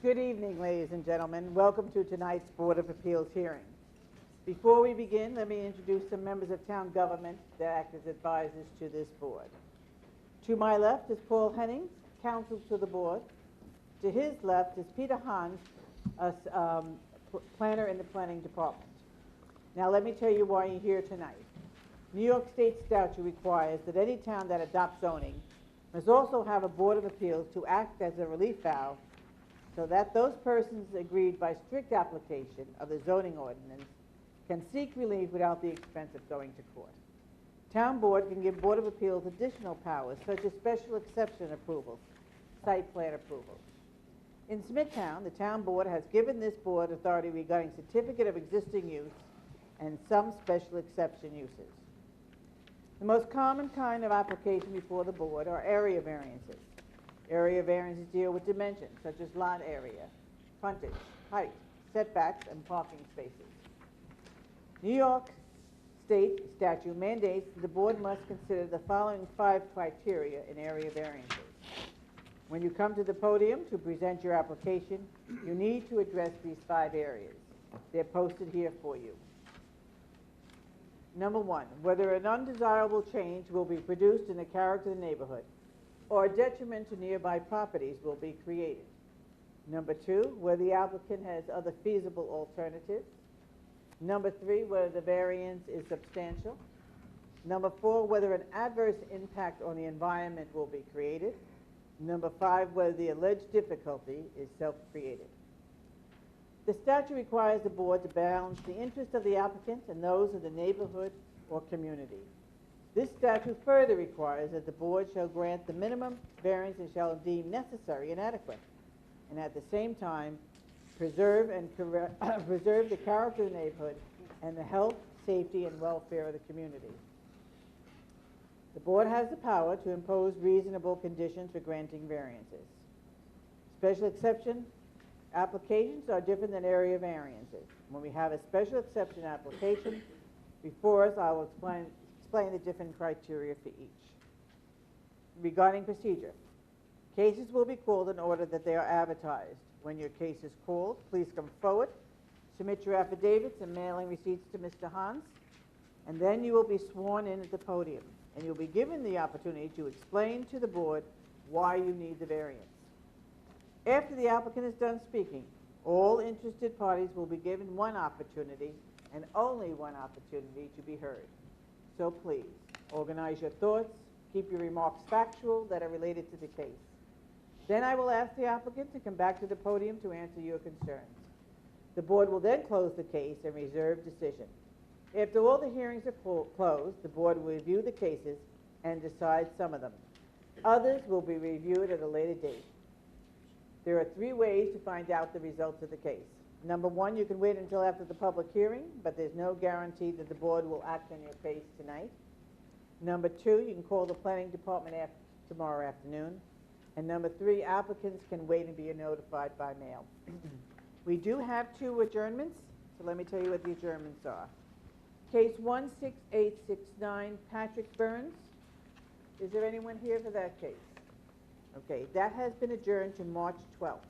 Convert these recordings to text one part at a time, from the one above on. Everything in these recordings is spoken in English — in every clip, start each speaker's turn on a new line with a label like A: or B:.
A: Good evening, ladies and gentlemen. Welcome to tonight's Board of Appeals hearing. Before we begin, let me introduce some members of town government that act as advisors to this board. To my left is Paul Hennings, counsel to the board. To his left is Peter Hans, a planner in the planning department. Now let me tell you why you're here tonight. New York State statute requires that any town that adopts zoning must also have a Board of Appeals to act as a relief valve so that those persons agreed by strict application of the zoning ordinance can seek relief without the expense of going to court. Town board can give Board of Appeals additional powers such as special exception approvals, site plan approvals. In Smithtown, the town board has given this board authority regarding certificate of existing use and some special exception uses. The most common kind of application before the board are area variances. Area variances deal with dimensions such as lot area, frontage, height, setbacks, and parking spaces. New York State statute mandates that the board must consider the following 5 criteria in area variances. When you come to the podium to present your application, you need to address these 5 areas. They're posted here for you. Number 1, whether an undesirable change will be produced in the character of the neighborhood or a detriment to nearby properties will be created. Number 2, whether the applicant has other feasible alternatives. Number 3, whether the variance is substantial. Number 4, whether an adverse impact on the environment will be created. Number 5, whether the alleged difficulty is self-created. The statute requires the board to balance the interests of the applicant and those of the neighborhood or community. This statute further requires that the board shall grant the minimum variance it shall deem necessary and adequate, and at the same time preserve the character of the neighborhood and the health, safety, and welfare of the community. The board has the power to impose reasonable conditions for granting variances. Special exception applications are different than area variances. When we have a special exception application before us, I will explain the different criteria for each. Regarding procedure, cases will be called in order that they are advertised. When your case is called, please come forward, submit your affidavits and mailing receipts to Mr. Hans, and then you will be sworn in at the podium, and you'll be given the opportunity to explain to the board why you need the variance. After the applicant is done speaking, all interested parties will be given one opportunity and only one opportunity to be heard. So please, organize your thoughts, keep your remarks factual that are related to the case. Then I will ask the applicant to come back to the podium to answer your concerns. The board will then close the case and reserve decision. After all the hearings are closed, the board will review the cases and decide some of them. Others will be reviewed at a later date. There are 3 ways to find out the results of the case. Number 1, you can wait until after the public hearing, but there's no guarantee that the board will act on your case tonight. Number 2, you can call the planning department tomorrow afternoon. And number 3, applicants can wait and be notified by mail. We do have 2 adjournments, so let me tell you what the adjournments are. Case 16869, Patrick Burns. Is there anyone here for that case? Okay, that has been adjourned to March 12th.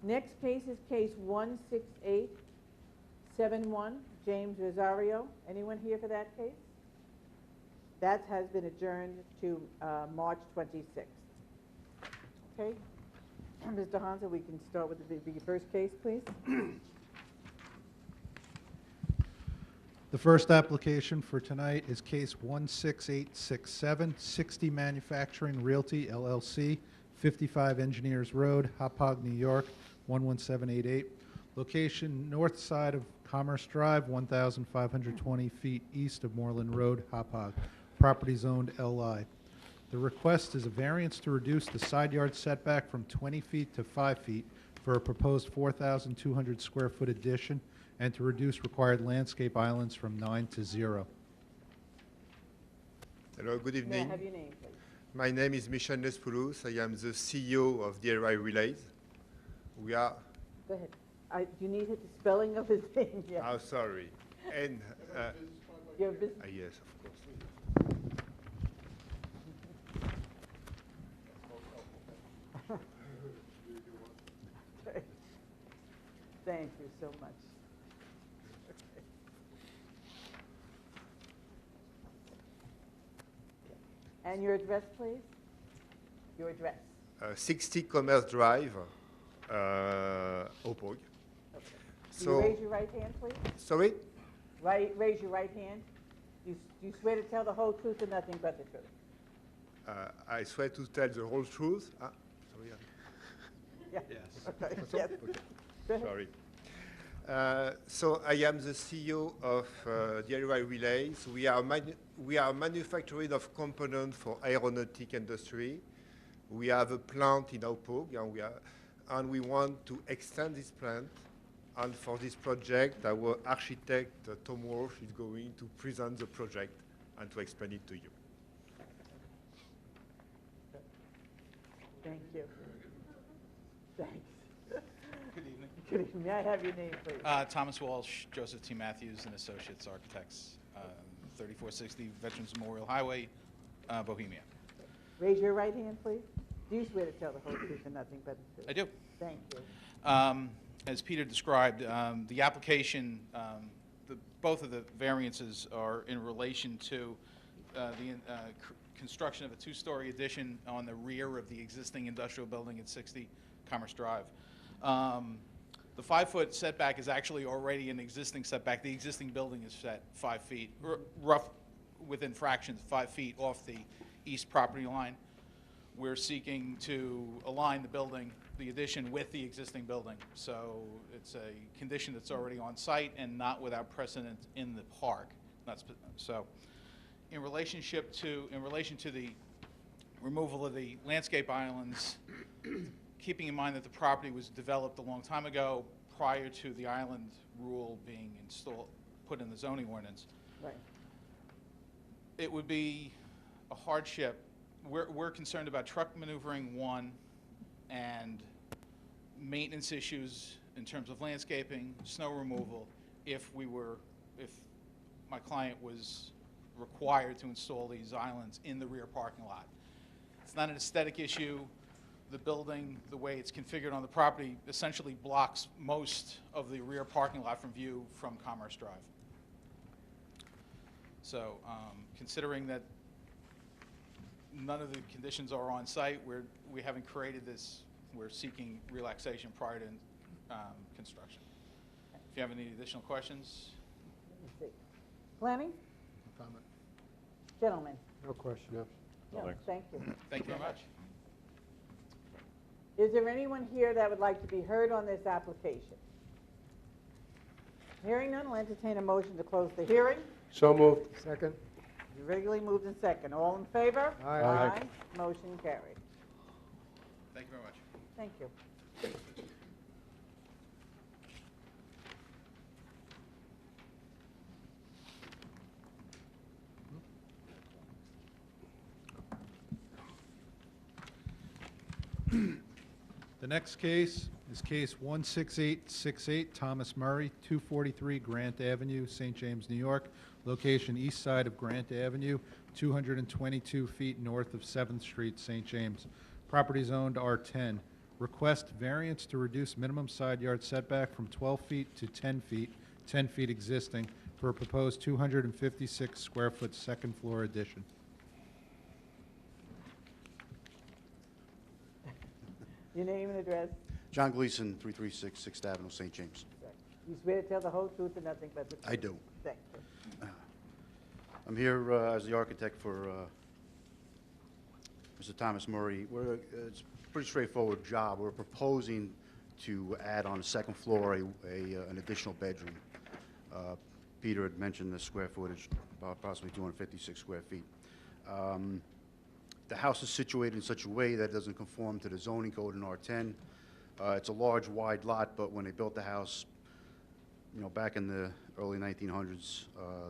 A: Next case is case 16871, James Rosario. Anyone here for that case? That has been adjourned to March 26th. Okay, Mr. Hansa, we can start with the first case, please.
B: The first application for tonight is case 16867, 60 Manufacturing Realty, LLC, 55 Engineers Road, Hauppauge, New York, 11788. Location north side of Commerce Drive, 1,520 feet east of Moreland Road, Hauppauge. Property zoned LI. The request is a variance to reduce the side yard setback from 20 feet to 5 feet for a proposed 4,200 square foot addition and to reduce required landscape islands from 9 to 0.
C: Hello, good evening.
A: May I have your name, please?
C: My name is Michel Nespoulos. I am the CEO of DRI Relays. We are...
A: Go ahead. You need the spelling of his name. Yeah.
C: Oh, sorry. And...
A: Your business.
C: yes, of course.
A: Thank you so much. And your address, please? Your address.
C: 60 Commerce Drive, Opog.
A: Okay. Will
C: So,
A: you raise your right hand, please?
C: sorry?
A: Raise your right hand. Do you swear to tell the whole truth and nothing but the truth?
C: I swear to tell the whole truth. Sorry.
A: Yeah.
B: Yes.
A: Okay.
C: That's all?
A: Yes.
C: Okay.
A: Go ahead.
C: Sorry. So I am the CEO of DIY Relays. We are manufacturing of components for aeronautic industry. We have a plant in Aupog, and we want to extend this plant. And for this project, our architect, Tom Walsh, is going to present the project and to explain it to you.
A: Thank you. Thanks.
D: Good evening.
A: Good evening. May I have your name, please?
D: Thomas Walsh, Joseph T. Matthews, and Associates Architects, 3460 Veterans Memorial Highway, Bohemia.
A: Raise your right hand, please. Do you swear to tell the whole truth and nothing but the truth?
D: I do.
A: Thank you.
D: As Peter described, the application, both of the variances are in relation to the construction of a two-story addition on the rear of the existing industrial building at 60 Commerce Drive. The 5-foot setback is actually already an existing setback. The existing building is set 5 feet, rough within fractions, 5 feet off the east property line. We're seeking to align the building, the addition, with the existing building. So it's a condition that's already on site and not without precedent in the park. So in relation to the removal of the landscape islands, keeping in mind that the property was developed a long time ago prior to the island rule being put in the zoning ordinance,
A: Right.
D: it would be a hardship. We're concerned about truck maneuvering, one, and maintenance issues in terms of landscaping, snow removal, if my client was required to install these islands in the rear parking lot. It's not an aesthetic issue. The building, the way it's configured on the property, essentially blocks most of the rear parking lot from view from Commerce Drive. So considering that none of the conditions are on site, we haven't created this, we're seeking relaxation prior to construction. If you have any additional questions.
A: Let me see. Planning?
B: No comment.
A: Gentlemen?
E: No question.
A: No, thank you.
D: Thank you very much.
A: Is there anyone here that would like to be heard on this application? Hearing none, I'll entertain a motion to close the hearing.
E: So moved. Second.
A: Regularly moved in second. All in favor?
E: Aye. Aye.
A: Motion carried.
D: Thank you very much.
A: Thank you.
B: The next case is case 16868, Thomas Murray, 243 Grant Avenue, St. James, New York. Location east side of Grant Avenue, 222 feet north of 7th Street, St. James. Property owned R10. Request variance to reduce minimum side yard setback from 12 feet to 10 feet, 10 feet existing, for a proposed 256 square foot second floor addition.
A: Your name and address?
F: John Gleason, 336 6th Avenue, St. James.
A: You swear to tell the whole truth and nothing but the truth?
F: I do.
A: Thank you.
F: I'm here as the architect for Mr. Thomas Murray. It's a pretty straightforward job. We're proposing to add on the second floor an additional bedroom. Peter had mentioned the square footage, about approximately 256 square feet. The house is situated in such a way that it doesn't conform to the zoning code in R10. It's a large, wide lot, but when they built the house, back in the early 1900s,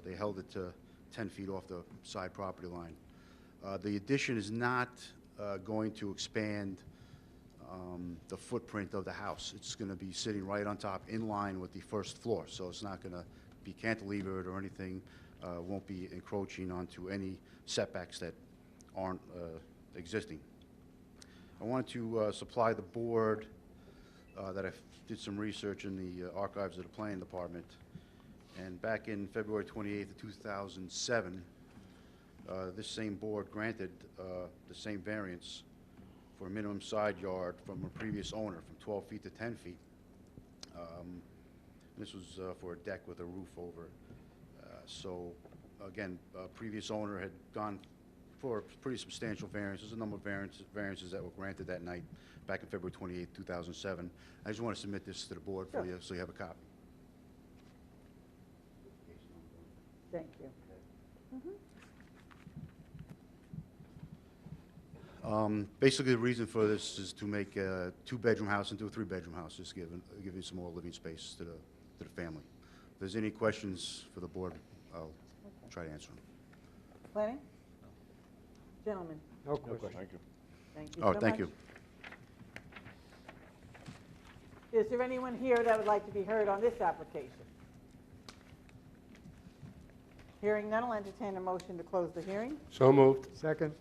F: they held it to 10 feet off the side property line. The addition is not going to expand the footprint of the house. It's going to be sitting right on top, in line with the first floor, so it's not going to be cantilevered or anything. Won't be encroaching onto any setbacks that aren't existing. I wanted to supply the board that I did some research in the archives of the planning department. And back in February 28th of 2007, this same board granted the same variance for a minimum side yard from a previous owner from 12 feet to 10 feet. This was for a deck with a roof over. So again, previous owner had gone for a pretty substantial variance. There's a number of variances that were granted that night back in February 28, 2007. I just want to submit this to the board for you so you have a copy.
A: Thank you.
F: Basically, the reason for this is to make a two-bedroom house into a three-bedroom house, just give you some more living space to the family. If there's any questions for the board, I'll try to answer them.
A: Planning? Gentlemen,
E: No question. Thank you.
A: thank you
F: Oh,
A: so
F: thank
A: much.
F: you.
A: Is there anyone here that would like to be heard on this application? Hearing none, I'll entertain a motion to close the hearing.
E: So moved. Second.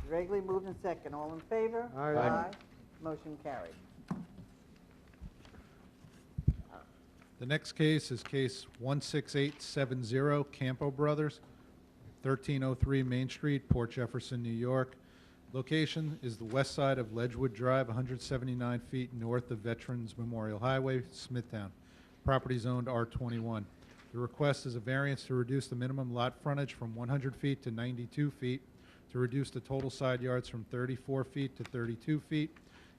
A: Regularly moved in second. All in favor?
E: Aye. Aye.
A: Motion carried.
B: The next case is case 16870, Campo Brothers, 1303 Main Street, Port Jefferson, New York. Location is the west side of Ledgewood Drive, 179 feet north of Veterans Memorial Highway, Smithtown. Property zoned R21. The request is a variance to reduce the minimum lot frontage from 100 feet to 92 feet, to reduce the total side yards from 34 feet to 32 feet,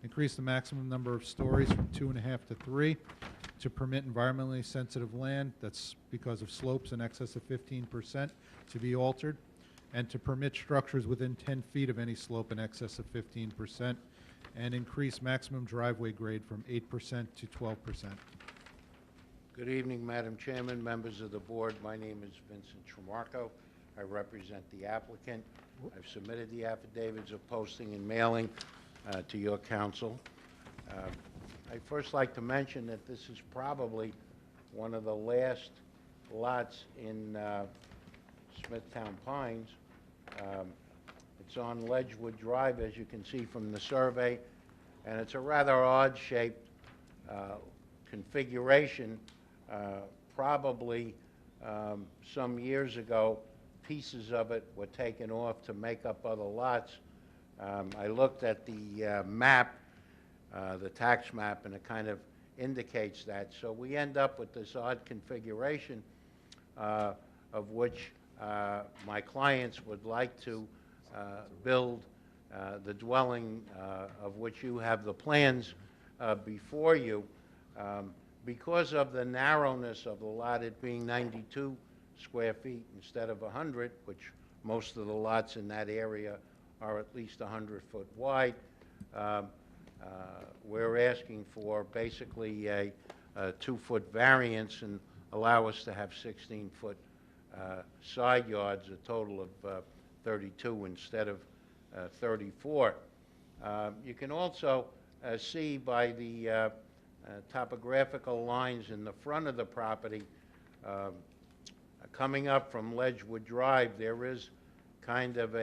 B: increase the maximum number of stories from 2.5 to 3, to permit environmentally sensitive land that's because of slopes in excess of 15% to be altered, and to permit structures within 10 feet of any slope in excess of 15%, and increase maximum driveway grade from 8% to 12%.
G: Good evening, Madam Chairman, members of the board. My name is Vincent Tremarco. I represent the applicant. I've submitted the affidavits of posting and mailing to your council. I'd first like to mention that this is probably one of the last lots in Smithtown Pines. It's on Ledgewood Drive, as you can see from the survey, and it's a rather odd-shaped configuration. Probably some years ago, pieces of it were taken off to make up other lots. I looked at the map, the tax map, and it kind of indicates that. So we end up with this odd configuration of which my clients would like to build the dwelling of which you have the plans before you. Because of the narrowness of the lot, it being 92 square feet instead of 100, which most of the lots in that area are at least 100 foot wide, we're asking for basically a 2-foot variance and allow us to have 16-foot side yards, a total of 32 instead of 34. You can also see by the topographical lines in the front of the property, coming up from Ledgewood Drive, there is kind of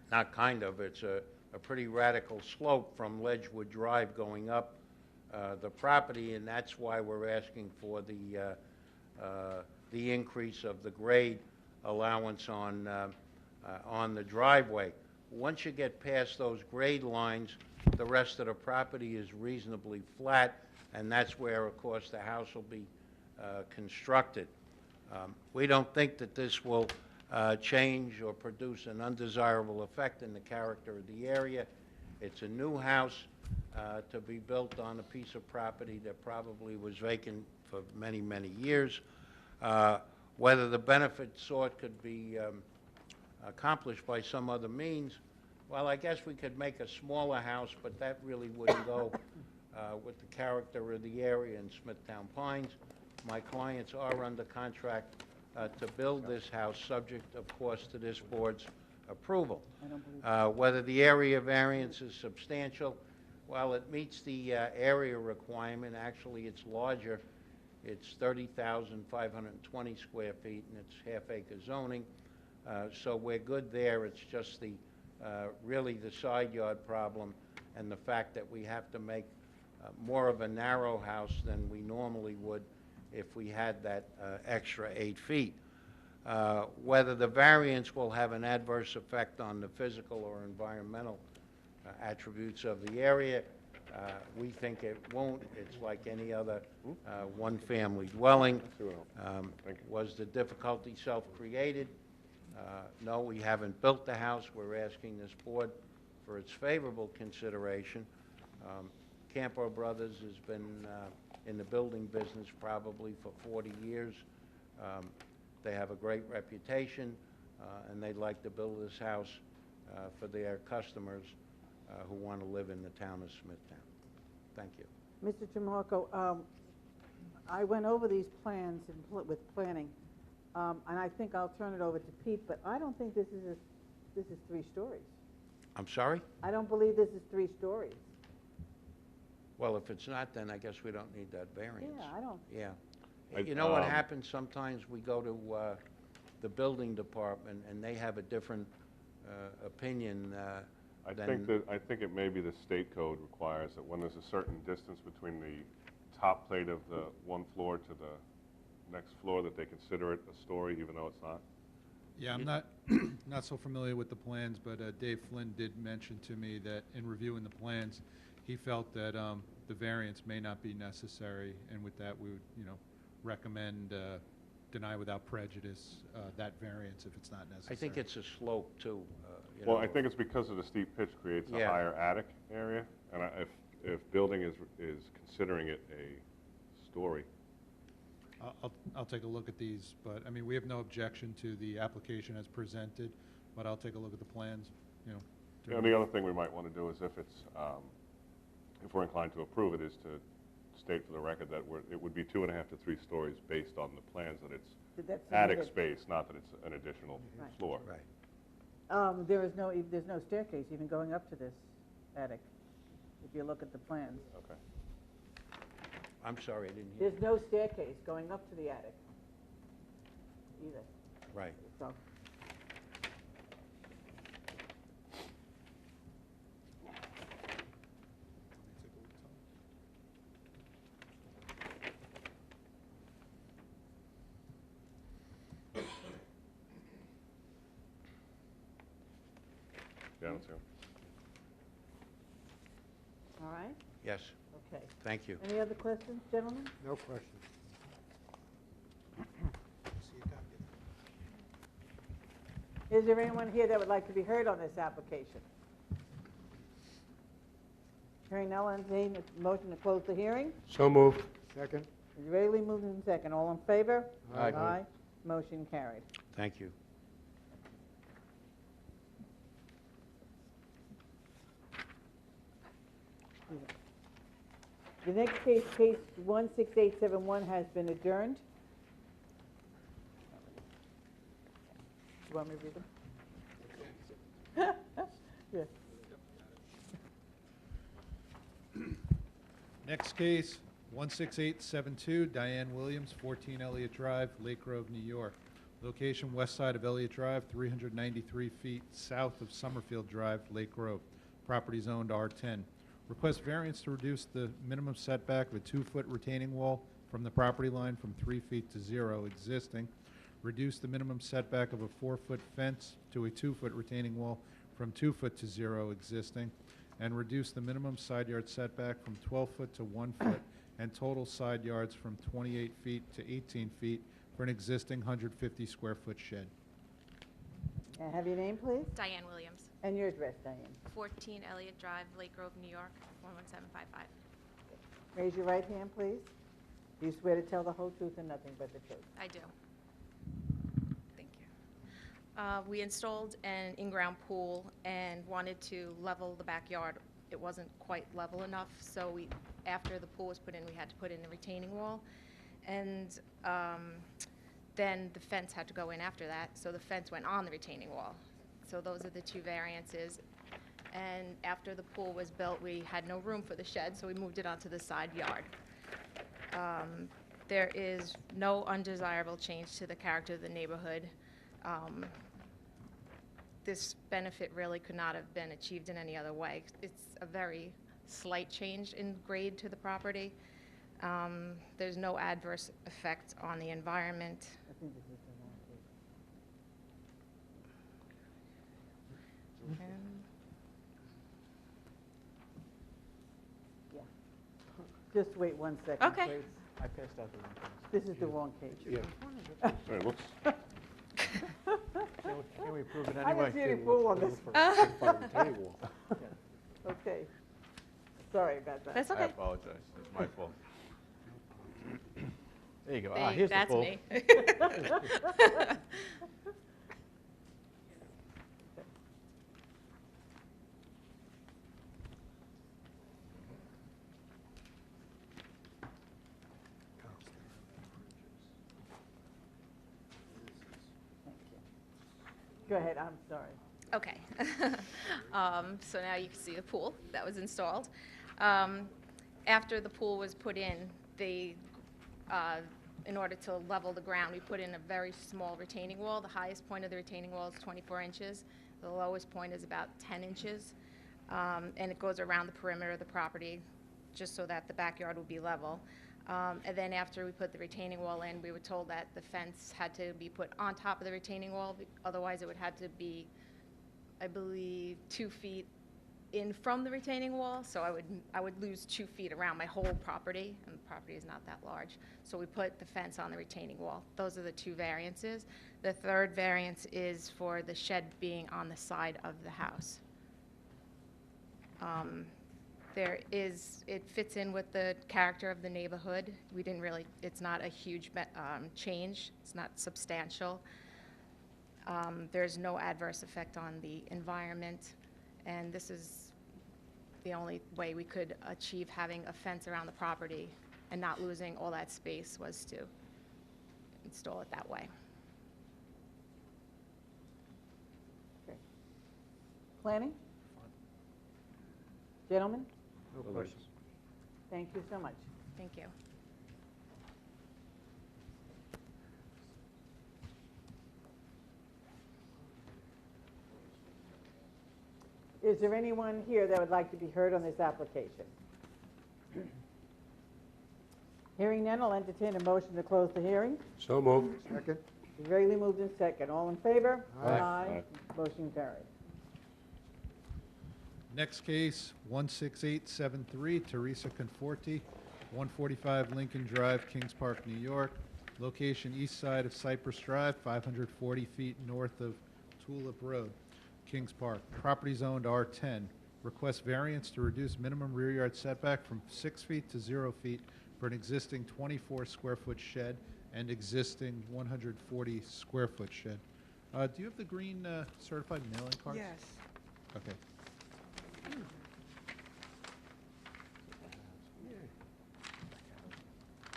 G: not kind of, it's a pretty radical slope from Ledgewood Drive going up the property, and that's why we're asking for the increase of the grade allowance on the driveway. Once you get past those grade lines, the rest of the property is reasonably flat, and that's where, of course, the house will be constructed. We don't think that this will change or produce an undesirable effect in the character of the area. It's a new house to be built on a piece of property that probably was vacant for many, many years. Whether the benefit sought could be accomplished by some other means, well, I guess we could make a smaller house, but that really wouldn't go with the character of the area in Smithtown Pines. My clients are under contract to build this house, subject, of course, to this board's approval. Whether the area variance is substantial, well, it meets the area requirement. Actually, it's larger. It's 30,520 square feet, and it's half-acre zoning. So we're good there. It's just really the side yard problem and the fact that we have to make more of a narrow house than we normally would if we had that extra 8 feet. Whether the variance will have an adverse effect on the physical or environmental attributes of the area, we think it won't. It's like any other one-family dwelling. Was the difficulty self-created? No, we haven't built the house. We're asking this board for its favorable consideration. Campo Brothers has been in the building business probably for 40 years. They have a great reputation, and they'd like to build this house for their customers who want to live in the town of Smithtown. Thank you.
A: Mr. Tramarko, I went over these plans with planning, and I think I'll turn it over to Pete, but I don't think this is 3 stories.
G: I'm sorry?
A: I don't believe this is 3 stories.
G: Well, if it's not, then I guess we don't need that variance.
A: Yeah, I don't.
G: Yeah.
E: I-
G: You know what happens sometimes? We go to the building department, and they have a different opinion
E: I
G: than...
E: think it may be the state code requires that when there's a certain distance between the top plate of the one floor to the next floor, that they consider it a story, even though it's not.
B: Yeah, I'm not, not so familiar with the plans, but Dave Flynn did mention to me that in reviewing the plans, he felt that the variance may not be necessary, and with that, we would, recommend deny without prejudice that variance if it's not necessary.
G: I think it's a slope, too.
E: Well, I think it's because of the steep pitch creates a
G: Yeah.
E: higher attic area, and if building is considering it a story.
B: I'll take a look at these, but, I mean, we have no objection to the application as presented, but I'll take a look at the plans, to-
E: And the other thing we might want to do is if we're inclined to approve it, is to state for the record that it would be 2.5 to 3 stories based on the plans, that it's
A: That's
E: attic
A: submitted.
E: space, not that it's an additional
A: Right.
E: floor.
G: Right.
A: There's no staircase even going up to this attic, if you look at the plans.
E: Okay.
G: I'm sorry, I didn't hear.
A: There's no staircase going up to the attic either,
G: Right.
A: so.
E: Yeah, I don't see them.
A: All right,
G: Yes,
A: okay.
G: thank you.
A: Any other questions, gentlemen?
E: No questions.
A: Is there anyone here that would like to be heard on this application? Hearing no one, entertain a motion to close the hearing.
E: So moved. Second.
A: Is Rayleigh moved in second. All in favor?
E: Aye.
A: Aye. Motion carried.
G: Thank you.
A: The next case, case 16871, has been adjourned. You want me to read them? Yeah.
B: Next case, 16872, Diane Williams, 14 Elliott Drive, Lake Grove, New York. Location west side of Elliott Drive, 393 feet south of Summerfield Drive, Lake Grove. Property zoned R10. Request variance to reduce the minimum setback of a 2-foot retaining wall from the property line from 3 feet to 0 existing. Reduce the minimum setback of a 4-foot fence to a 2-foot retaining wall from 2 foot to 0 existing. And reduce the minimum side yard setback from 12 foot to 1 foot and total side yards from 28 feet to 18 feet for an existing 150 square foot shed.
A: Have your name, please,
H: Diane Williams,
A: and your address, Diane.
H: 14 Elliott Drive, Lake Grove, New York, 11755.
A: Raise your right hand, please. Do you swear to tell the whole truth and nothing but the truth?
H: I do. Thank you. We installed an in-ground pool and wanted to level the backyard. It wasn't quite level enough, so after the pool was put in, we had to put in a retaining wall. And then the fence had to go in after that, so the fence went on the retaining wall. So those are the 2 variances. And after the pool was built, we had no room for the shed, so we moved it onto the side yard. There is no undesirable change to the character of the neighborhood. this benefit really could not have been achieved in any other way. It's a very slight change in grade to the property. There's no adverse effect on the environment.
A: I think this is the wrong page.
H: And
A: Yeah. Just wait 1 second,
H: Okay.
A: please.
I: I passed out the wrong things.
A: This is the wrong page.
I: Yeah.
E: All right, looks,
I: Can we prove it
A: I
I: anyway?
A: didn't see any fool on this.
I: Okay.
A: Okay. Sorry about that.
H: That's
I: I
H: okay.
I: apologize, it's my fault. There you go.
H: Hey,
I: Here's the
H: that's
I: pool.
H: me.
A: Go ahead, I'm sorry.
H: Okay. So now you can see the pool that was installed. After the pool was put in, in order to level the ground, we put in a very small retaining wall. The highest point of the retaining wall is 24 inches. The lowest point is about 10 inches. And it goes around the perimeter of the property, just so that the backyard will be level. And then after we put the retaining wall in, we were told that the fence had to be put on top of the retaining wall. Otherwise, it would have to be, I believe, 2 feet in from the retaining wall. So I would lose 2 feet around my whole property, and the property is not that large. So we put the fence on the retaining wall. Those are the 2 variances. The third variance is for the shed being on the side of the house. It fits in with the character of the neighborhood. We didn't really, it's not a huge change. It's not substantial. There's no adverse effect on the environment, and this is the only way we could achieve having a fence around the property and not losing all that space, was to install it that way.
A: Okay. Planning? Gentlemen,
I: No questions.
A: thank you so much.
H: Thank you.
A: Is there anyone here that would like to be heard on this application? Hearing none, I'll entertain a motion to close the hearing.
I: So moved. Second.
A: Regularly moved in second. All in favor?
I: Aye.
E: Aye.
A: Motion carried.
B: Next case, 16873, Teresa Conforti, 145 Lincoln Drive, Kings Park, New York. Location east side of Cypress Drive, 540 feet north of Tulip Road, Kings Park. Property zoned R10. Request variance to reduce minimum rear yard setback from 6 feet to 0 feet for an existing 24 square foot shed and existing 140 square foot shed. Do you have the green certified mailing cards?
J: Yes.
B: Okay.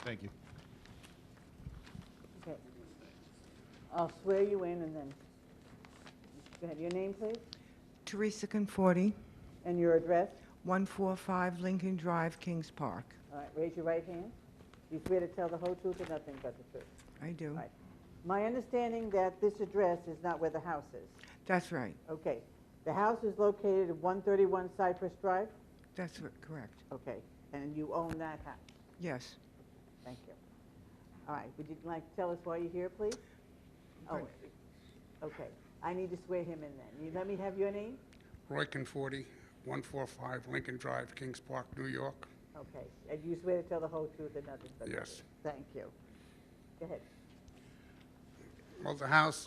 B: Thank you.
A: Okay. I'll swear you in and then, go ahead. Your name, please,
J: Teresa Conforti,
A: and your address.
J: 145 Lincoln Drive, Kings Park.
A: All right, raise your right hand. You swear to tell the whole truth and nothing but the truth.
J: I do.
A: Right. My understanding that this address is not where the house is.
J: That's right.
A: Okay. The house is located at 131 Cypress Drive?
J: That's correct.
A: Okay. And you own that house?
J: Yes.
A: Thank you. All right. Would you like to tell us why you're here, please? Oh, okay. I need to swear him in then. You let me have your name?
K: Roy Conforti, 145 Lincoln Drive, Kings Park, New York.
A: Okay. And you swear to tell the whole truth and nothing but the
K: Yes.
A: truth? Thank you. Go ahead.
K: Well, the house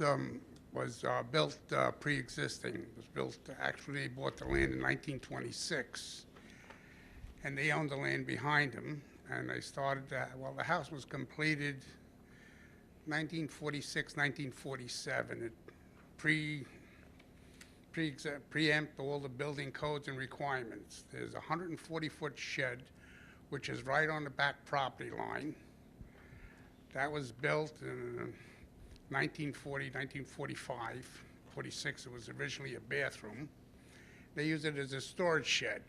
K: was built pre-existing. It was built, actually, they bought the land in 1926, and they owned the land behind them, and they started that. Well, the house was completed 1946, 1947. It preempt all the building codes and requirements. There's a 140-foot shed, which is right on the back property line. That was built in 1940, 1945, 46. It was originally a bathroom. They used it as a storage shed.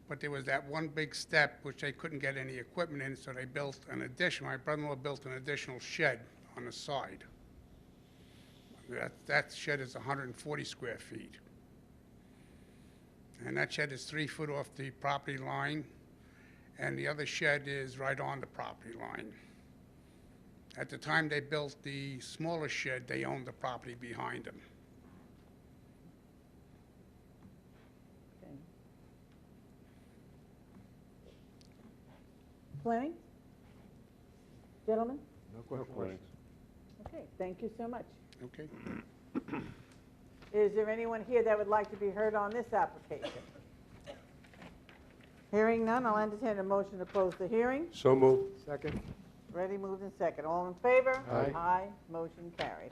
K: But there was that one big step which they couldn't get any equipment in, so they built an addition. My brother-in-law built an additional shed on the side. That shed is 140 square feet. And that shed is 3 foot off the property line, and the other shed is right on the property line. At the time they built the smaller shed, they owned the property behind them.
A: Okay. Planning? Gentlemen?
I: No
E: No
I: questions.
E: plans.
A: Okay, thank you so much.
K: Okay?
A: Is there anyone here that would like to be heard on this application? Hearing none, I'll entertain a motion to close the hearing.
I: So moved. Second.
A: Ready, moved, and second. All in favor?
I: Aye.
A: Aye, motion carried.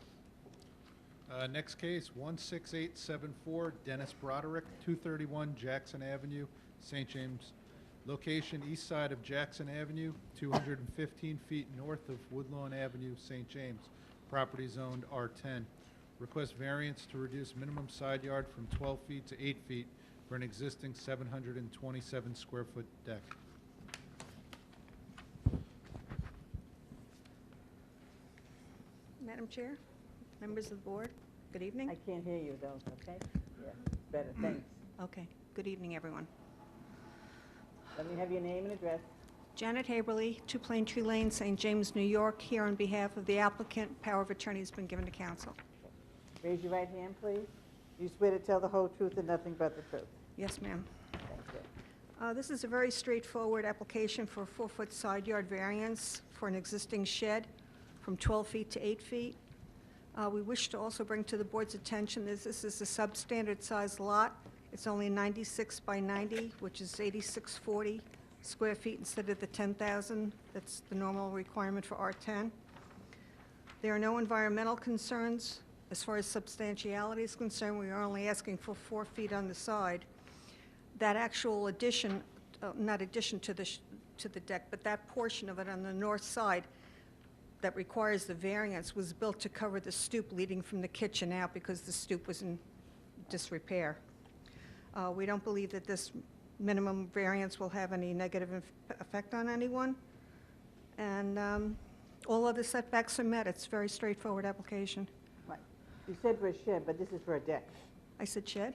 B: Next case, 16874, Dennis Broderick, 231 Jackson Avenue, St. James. Location east side of Jackson Avenue, 215 feet north of Woodlawn Avenue, St. James. Property zoned R10. Request variance to reduce minimum side yard from 12 feet to 8 feet for an existing 727 square foot deck.
L: Madam Chair, members of the board, good evening.
A: I can't hear you though, okay? Yeah, better, thanks.
L: Okay, good evening, everyone.
A: Let me have your name and address.
L: Janet Haberly, 2 Plain Tree Lane, St. James, New York, here on behalf of the applicant. Power of attorney has been given to council.
A: Raise your right hand, please. You swear to tell the whole truth and nothing but the truth?
L: Yes, ma'am.
A: Thank you.
L: This is a very straightforward application for a 4-foot side yard variance for an existing shed from 12 feet to 8 feet. We wish to also bring to the board's attention that this is a substandard size lot. It's only 96 by 90, which is 8640 square feet instead of the 10,000. That's the normal requirement for R10. There are no environmental concerns. As far as substantiality is concerned, we are only asking for 4 feet on the side. That actual addition, not addition to the deck, but that portion of it on the north side that requires the variance was built to cover the stoop leading from the kitchen out because the stoop was in disrepair. We don't believe that this minimum variance will have any negative effect on anyone. And all other setbacks are met. It's a very straightforward application.
A: Right. You said for a shed, but this is for a deck.
L: I said shed?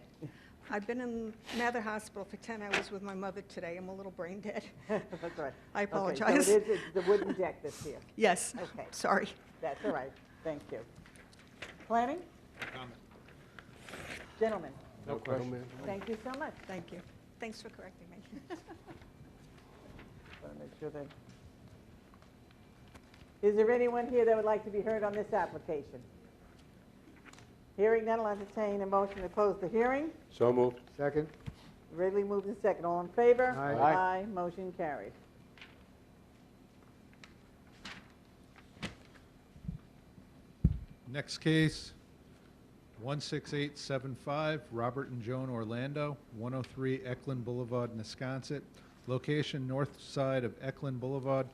L: I've been in Mather Hospital for 10 hours with my mother today. I'm a little brain dead.
A: That's all right.
L: I
A: Okay,
L: apologize.
A: so it's the wooden deck that's here.
L: Yes.
A: Okay.
L: Sorry.
A: That's all right. Thank you. Planning?
B: Comment.
A: Gentlemen,
I: No questions.
A: thank you so much.
L: Thank you. Thanks for correcting me.
A: Want to make sure that... Is there anyone here that would like to be heard on this application? Hearing none, I'll entertain a motion to close the hearing.
I: So moved. Second.
A: Readily moved and second. All in favor?
I: Aye.
A: Aye. Motion carried.
B: Next case, 16875, Robert and Joan Orlando, 103 Eklund Boulevard, Wisconsin. Location north side of Eklund Boulevard.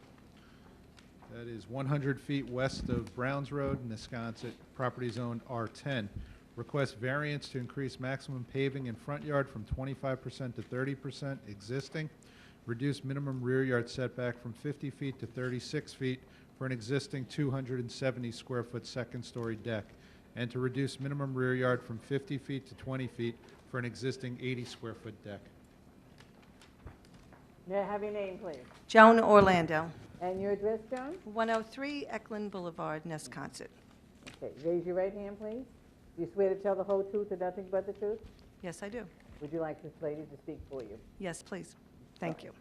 B: That is 100 feet west of Browns Road, Wisconsin. Property zone R10. Request variance to increase maximum paving in front yard from 25% to 30% existing. Reduce minimum rear yard setback from 50 feet to 36 feet for an existing 270 square foot second story deck. And to reduce minimum rear yard from 50 feet to 20 feet for an existing 80 square foot deck.
A: May I have your name, please?
M: Joan Orlando,
A: And your address, Joan?
M: 103 Eklund Boulevard, Nesconset.
A: Okay, raise your right hand, please. Do you swear to tell the whole truth and nothing but the truth?
M: Yes, I do.
A: Would you like this lady to speak for you?
M: Yes, please. Thank you.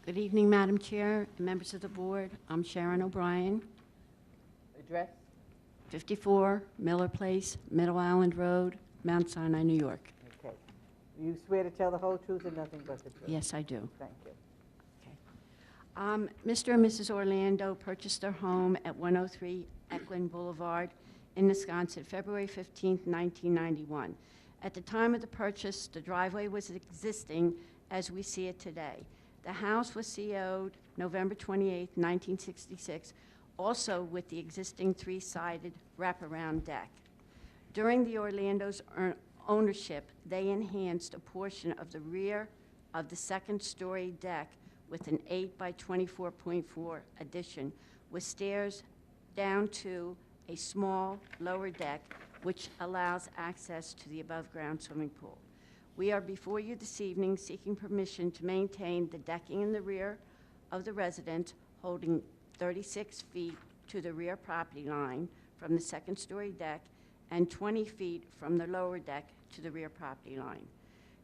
N: Good evening, Madam Chair and members of the board. I'm Sharon O'Brien,
A: Address?
N: 54 Miller Place, Middle Island Road, Mount Sinai, New York.
A: Okay. You swear to tell the whole truth and nothing but the truth?
N: Yes, I do.
A: Thank you.
N: Mr. and Mrs. Orlando purchased their home at 103 Eklund Boulevard in Wisconsin, February 15th, 1991. At the time of the purchase, the driveway was existing as we see it today. The house was CO'd November 28th, 1966, also with the existing 3-sided wraparound deck. During the Orlando's ownership, they enhanced a portion of the rear of the second-story deck with an 8 by 24.4 addition with stairs down to a small lower deck, which allows access to the above-ground swimming pool. We are before you this evening seeking permission to maintain the decking in the rear of the residence, holding 36 feet to the rear property line from the second-story deck and 20 feet from the lower deck to the rear property line.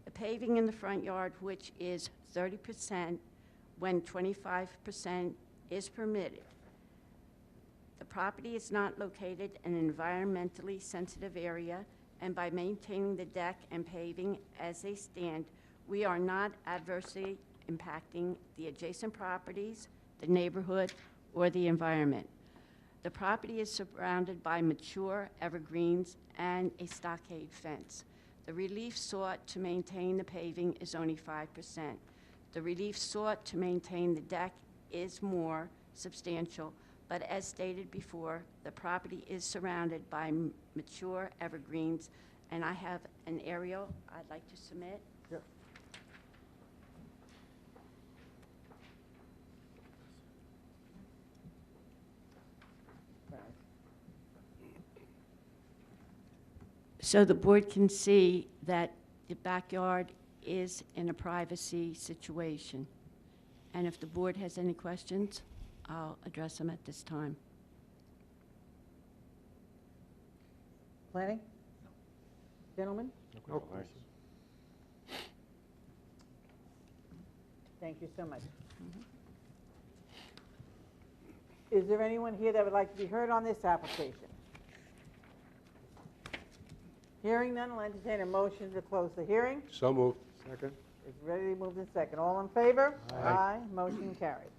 N: The paving in the front yard, which is 30% when 25% is permitted. The property is not located in an environmentally sensitive area, and by maintaining the deck and paving as they stand, we are not adversely impacting the adjacent properties, the neighborhood, or the environment. The property is surrounded by mature evergreens and a stockade fence. The relief sought to maintain the paving is only 5%. The relief sought to maintain the deck is more substantial, but as stated before, the property is surrounded by mature evergreens, and I have an aerial I'd like to submit.
I: Yep.
N: So the board can see that the backyard is in a privacy situation. And if the board has any questions, I'll address them at this time.
A: Planning? Gentlemen?
I: No questions.
A: Thank you so much. Is there anyone here that would like to be heard on this application? Hearing none, I'll entertain a motion to close the hearing.
I: So moved. Second.
A: It's ready to move in second. All in favor?
I: Aye.
A: Motion carried.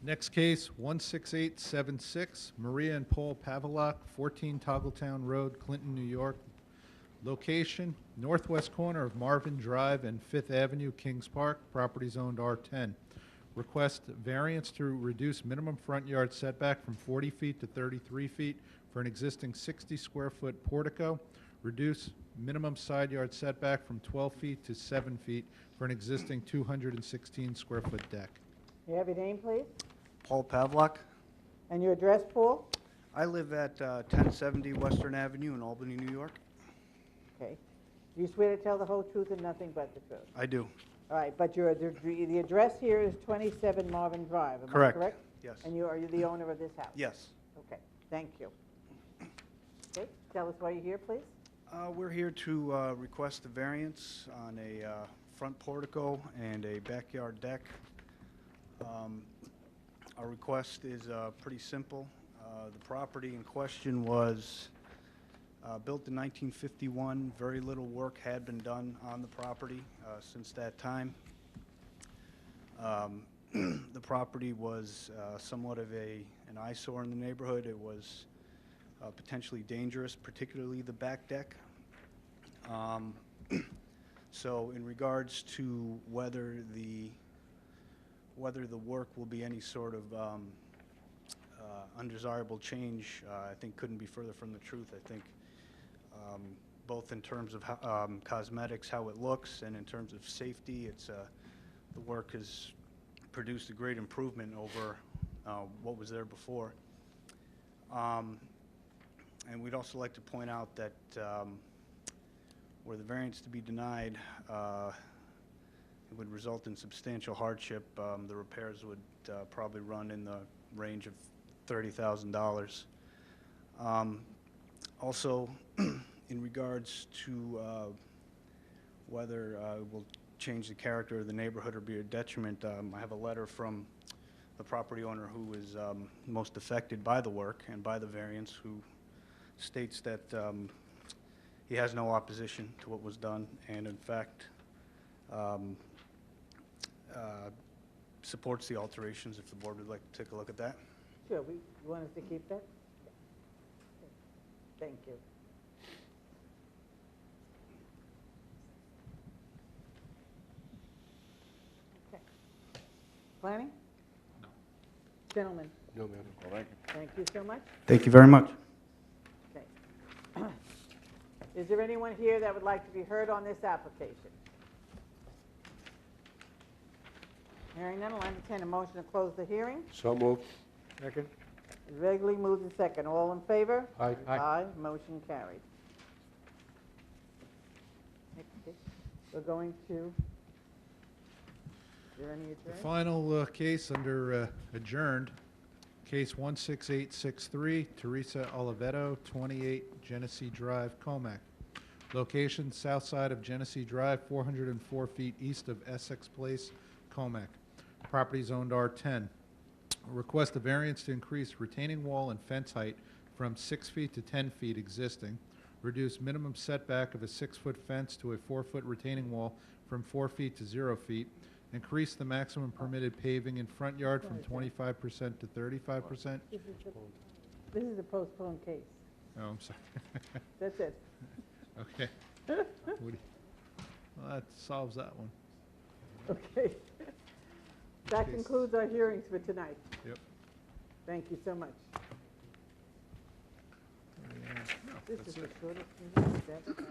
B: Next case, 16876, Maria and Paul Pavelak, 14 Toggletown Road, Clinton, New York. Location, northwest corner of Marvin Drive and 5th Avenue, Kings Park. Property zoned R10. Request variance to reduce minimum front yard setback from 40 feet to 33 feet for an existing 60-square-foot portico. Reduce minimum side yard setback from 12 feet to 7 feet for an existing 216-square-foot deck.
A: You have your name, please?
O: Paul Pavlak.
A: And your address, Paul?
O: I live at 1070 Western Avenue in Albany, New York.
A: Okay. Do you swear to tell the whole truth and nothing but the truth?
O: I do.
A: All right, but the address here is 27 Marvin Drive, am I
O: Correct.
A: correct?
O: Yes.
A: And are you the owner of this house?
O: Yes.
A: Okay, thank you. Okay, tell us why you're here, please.
O: We're here to request a variance on a front portico and a backyard deck. Our request is pretty simple. The property in question was built in 1951. Very little work had been done on the property since that time. The property was somewhat of an eyesore in the neighborhood. It was potentially dangerous, particularly the back deck. So in regards to whether the work will be any sort of undesirable change, I think couldn't be further from the truth. I think both in terms of how, cosmetics, how it looks, and in terms of safety, it's the work has produced a great improvement over what was there before. And we'd also like to point out that were the variance to be denied, it would result in substantial hardship. The repairs would probably run in the range of $30,000. Also, in regards to whether it will change the character of the neighborhood or be a detriment, I have a letter from the property owner who is most affected by the work and by the variance, who states that he has no opposition to what was done, and in fact supports the alterations if the board would like to take a look at that.
A: Sure, you want us to keep that? Thank you. Okay. Planning? No. Gentlemen,
I: No, ma'am.
E: Well, thank you.
A: thank you so much.
O: Thank you very much.
A: Okay. Is there anyone here that would like to be heard on this application? Hearing none, I'll entertain a motion to close the hearing.
I: So moved. Second.
A: Regularly moved in second. All in favor?
I: Aye.
A: Aye, motion carried. Okay, we're going to, is there any
B: The
A: adjourned?
B: final case under adjourned, case 16863, Teresa Oliveto, 28 Genesee Drive, Comac. Location, south side of Genesee Drive, 404 feet east of Essex Place, Comac. Property is owned R10. Request a variance to increase retaining wall and fence height from 6 feet to 10 feet existing. Reduce minimum setback of a 6-foot fence to a 4-foot retaining wall from 4 feet to 0 feet. Increase the maximum permitted paving in front yard from 25% to 35%.
A: This is a postponed case.
B: Oh, I'm sorry.
A: That's it.
B: Okay. What do you- Well, that solves that one.
A: Okay. That
B: Case.
A: concludes our hearings for tonight.
B: Yep.
A: Thank you so much.
B: No,
A: This
B: that's
A: is the
B: it.
A: shortest meeting we've ever had.